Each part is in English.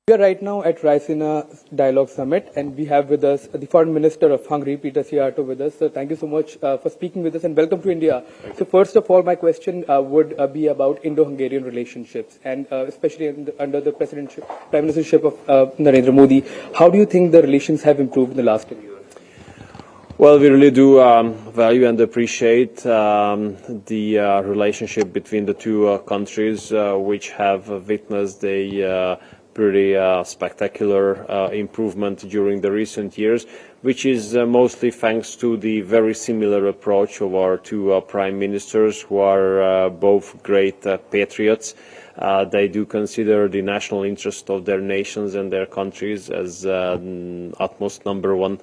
We are right now at Raisina Dialogue Summit, and we have with us the Foreign Minister of Hungary, Péter Szijjártó, with us. So thank you so much for speaking with us, and welcome to India. So first of all, my question would be about Indo-Hungarian relationships, and especially under the Prime Ministership of Narendra Modi. How do you think the relations have improved in the last 10 years? Well, we really do value and appreciate the relationship between the two countries, which have witnessed a pretty spectacular improvement during the recent years, which is mostly thanks to the very similar approach of our two prime ministers, who are both great patriots. They do consider the national interest of their nations and their countries as utmost number one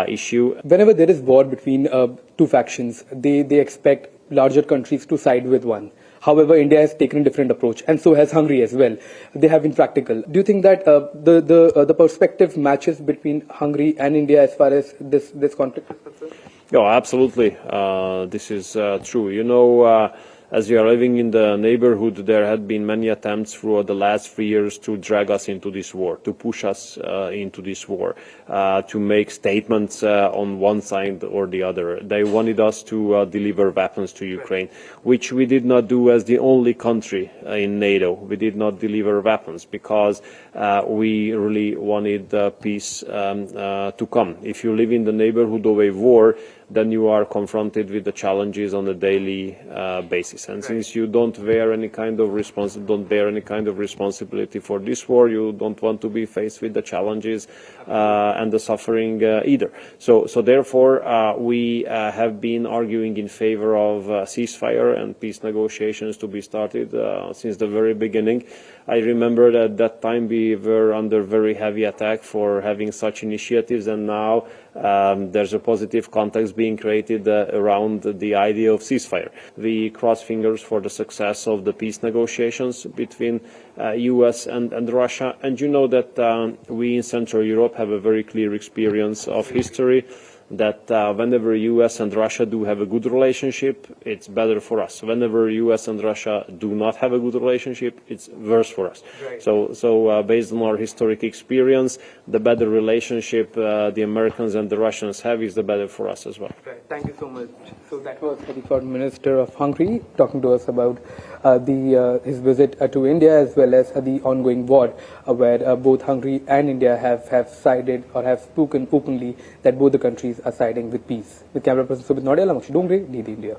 issue. Whenever there is war between two factions, they expect larger countries to side with one. However, India has taken a different approach, and so has Hungary as well. They have been practical. Do you think that the perspective matches between Hungary and India as far as this conflict is concerned? Yeah, absolutely. This is true. You know, as we are living in the neighborhood, there had been many attempts throughout the last 3 years to drag us into this war, to push us into this war, to make statements on one side or the other. They wanted us to deliver weapons to Ukraine, which we did not do as the only country in NATO. We did not deliver weapons because we really wanted peace to come. If you live in the neighborhood of a war, then you are confronted with the challenges on a daily basis. And since you don't bear any kind of responsibility for this war, you don't want to be faced with the challenges and the suffering either. So therefore, we have been arguing in favor of ceasefire and peace negotiations to be started since the very beginning. I remember that at that time we were under very heavy attack for having such initiatives, and now there's a positive context being created around the idea of ceasefire. We cross fingers for the success of the peace negotiations between US and Russia, and you know that we in Central Europe have a very clear experience of history that whenever US and Russia do have a good relationship, it's better for us. Whenever US and Russia do not have a good relationship, it's worse for us. Right. So based on our historic experience, the better relationship the Americans and the Russians have is the better for us as well. Right. Thank you so much. So that was the Foreign Minister of Hungary talking to us about his visit to India, as well as the ongoing war, where both Hungary and India have sided or have spoken openly that both the countries are siding with peace. With camera person Subit Nodel, I'm Doordarshan, India.